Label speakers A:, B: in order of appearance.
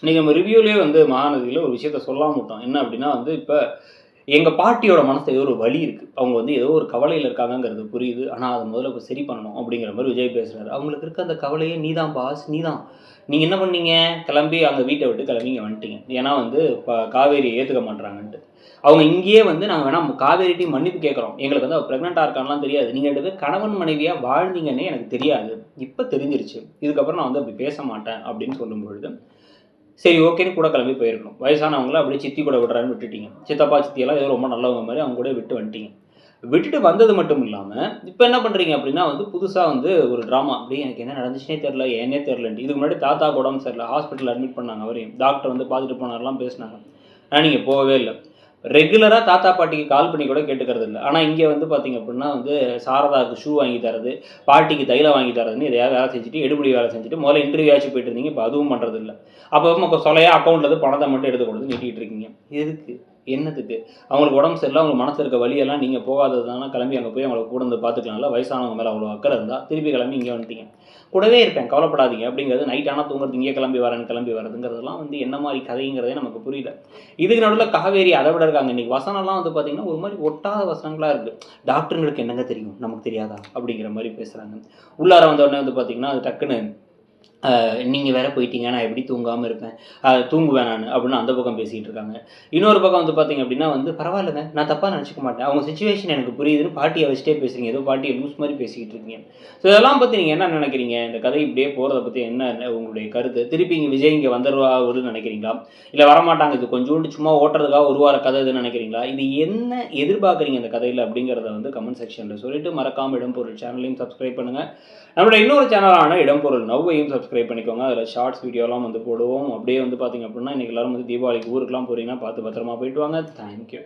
A: இன்னைக்கு நம்ம ரிவ்யூலேயே வந்து மகாநதியில் ஒரு விஷயத்த சொல்லாம விட்டோம். என்ன அப்படின்னா வந்து இப்போ எங்கள் பாட்டியோட மனசுல ஏதோ ஒரு வலி இருக்குது. அவங்க வந்து ஏதோ ஒரு கவலையில் இருக்காங்கங்கிறது புரியுது. ஆனால் அதை முதல்ல இப்போ சரி பண்ணணும் அப்படிங்கிற மாதிரி விஜய் பேசுகிறாரு. அவங்களுக்கு இருக்க அந்த கவலையே நீ தான் பாஸ், நீ தான். நீங்கள் என்ன பண்ணீங்க? கிளம்பி அந்த வீட்டை விட்டு கிளம்பி இங்கே வந்துட்டீங்க. ஏன்னா வந்து இப்போ காவேரியை ஏற்றுக்க மாட்டுறாங்கன்ட்டு. அவங்க இங்கேயே வந்து நாங்கள் வேணா காவேரிட்டையும் மன்னிப்பு கேட்குறோம். எங்களுக்கு வந்து அவள் ப்ரெக்னெண்ட்டாக இருக்கான்லாம் தெரியாது. நீங்கள் 2 பேர் கணவன் மனைவியாக வாழ்ந்தீங்கன்னே எனக்கு தெரியாது. இப்போ தெரிஞ்சிருச்சு. இதுக்கப்புறம் நான் வந்து அப்படி பேச மாட்டேன் அப்படின்னு சொல்லும்பொழுது சரி ஓகேன்னு கூட கிளம்பி போயிருக்கணும். வயசானவங்கள அப்படியே சித்தி கூட விடுறான்னு விட்டுட்டீங்க. சித்தப்பா சித்தியெல்லாம் ஏதோ ரொம்ப நல்லவங்க மாதிரி அவங்க கூட விட்டு வந்துட்டீங்க. விட்டுட்டு வந்தது மட்டும் இல்லாமல் இப்போ என்ன பண்ணுறீங்க அப்படின்னா வந்து புதுசாக வந்து ஒரு ட்ராமா அப்படியே எனக்கு என்ன நடந்துச்சுனே தெரில ஏன்னே தெரிலன்ட்டு. இதுக்கு முன்னாடி தாத்தா உடம்பு சரியில்லை ஹாஸ்பிட்டலில் அட்மிட் பண்ணாங்க. அவரையும் டாக்டர் வந்து பார்த்துட்டு போனார்லாம் பேசினாங்க. ஆனால் நீங்கள் போகவே இல்லை. ரெகுலராக தாத்தா பாட்டிக்கு கால் பண்ணி கூட கேட்டுக்கிறது இல்லை. ஆனால் இங்கே வந்து பார்த்தீங்க அப்படின்னா வந்து சாரதாவுக்கு ஷூ வாங்கி தரது, பாட்டிக்கு தைலம் வாங்கி தரதுன்னு எதையாவது வேலை செஞ்சுட்டு எடுபடி வேலை செஞ்சுட்டு முதல்ல இன்டர்வியூ ஆச்சு போயிட்டு இருந்தீங்க. இப்போ அதுவும் பண்ணுறது இல்லை. அப்போ சொலையா அக்கௌண்ட்லேருந்து பணத்தை மட்டும் எடுத்து கொடுத்து நீட்டிகிட்டு இருக்கீங்க. எதுக்கு? என்னத்துக்கு? அவங்களுக்கு உடம்பு சரியில்லை, அவங்க மனசில் இருக்க வழியெல்லாம் நீங்கள் போகாதது தானே. கிளம்பி அங்கே போய் அவங்கள கூட வந்து பார்த்துக்கலாம்ல. வயசானவங்க மேலே அவ்வளோ அக்கறை இருந்தால் திருப்பி கிளம்பி இங்கே வந்துட்டீங்க. கூடவே இருப்பேன் கவலைப்படாதீங்க அப்படிங்கிறது நைட் ஆனால் தூங்குறது இங்கே கிளம்பி வரதுங்கிறதுலாம் வந்து என்ன மாதிரி கதைங்கிறதே நமக்கு புரியல. இதுக்கு நடுவில் காவேரி அதை விட இருக்காங்க. இன்றைக்கி வசனம்லாம் வந்து பார்த்திங்கன்னா ஒரு மாதிரி ஒட்டாத வசனங்களாக இருக்குது. டாக்டருங்களுக்கு என்னங்க தெரியும் நமக்கு தெரியாதா அப்படிங்கிற மாதிரி பேசுகிறாங்க. உள்ளார வந்தோடனே வந்து பார்த்திங்கன்னா அது டக்குன்னு நீங்கள் வேற போயிட்டீங்க நான் எப்படி தூங்காமல் இருப்பேன் தூங்குவேன் நான் அப்படின்னு அந்த பக்கம் பேசிகிட்டு இருக்காங்க. இன்னொரு பக்கம் வந்து பார்த்தீங்க அப்படின்னா வந்து பரவாயில்லைங்க நான் தப்பாக நினச்சிக்க மாட்டேன், அவங்க சுச்சுவேஷன் எனக்கு புரியுதுன்னு பாட்டியை வச்சுட்டே பேசுகிறீங்க, ஏதோ பாட்டியை லூஸ் மாதிரி பேசிக்கிட்டு இருக்கீங்க. ஸோ இதெல்லாம் பற்றி நீங்கள் என்ன நினைக்கிறீங்க? இந்த கதை இப்படியே போகிறத பற்றி என்ன உங்களுடைய கருத்து? திருப்பி இங்கே விஜய் இங்கே வந்துடுவாருன்னு நினைக்கிறீங்களா? இல்லை வரமாட்டாங்க இது கொஞ்சோண்டு சும்மா ஓட்டுறதுக்காக ஒரு வார கதை இதுன்னு நினைக்கிறீங்களா? இது என்ன எதிர்பார்க்குறீங்க இந்த கதையில் அப்படிங்கிறத வந்து கமெண்ட் செக்ஷனில் சொல்லிவிட்டு மறக்காமல் இடம்பொருள் சேனலையும் சப்ஸ்கிரைப் பண்ணுங்கள். நம்மளோட இன்னொரு சேனலான இடம்பொருள் நவ்வையும் சப்ஸ்கிரைப் பண்ணிக்கோங்க. அதில் ஷார்ட்ஸ் வீடியோலாம் வந்து போடுவோம். அப்படியே வந்து பார்த்திங்க அப்படின்னா இன்றைக்கி எல்லோரும் வந்து தீபாவளிக்கு ஊருக்குலாம் போகிறீங்கன்னா பார்த்து பத்திரமா போயிட்டு வாங்க. தேங்க்யூ.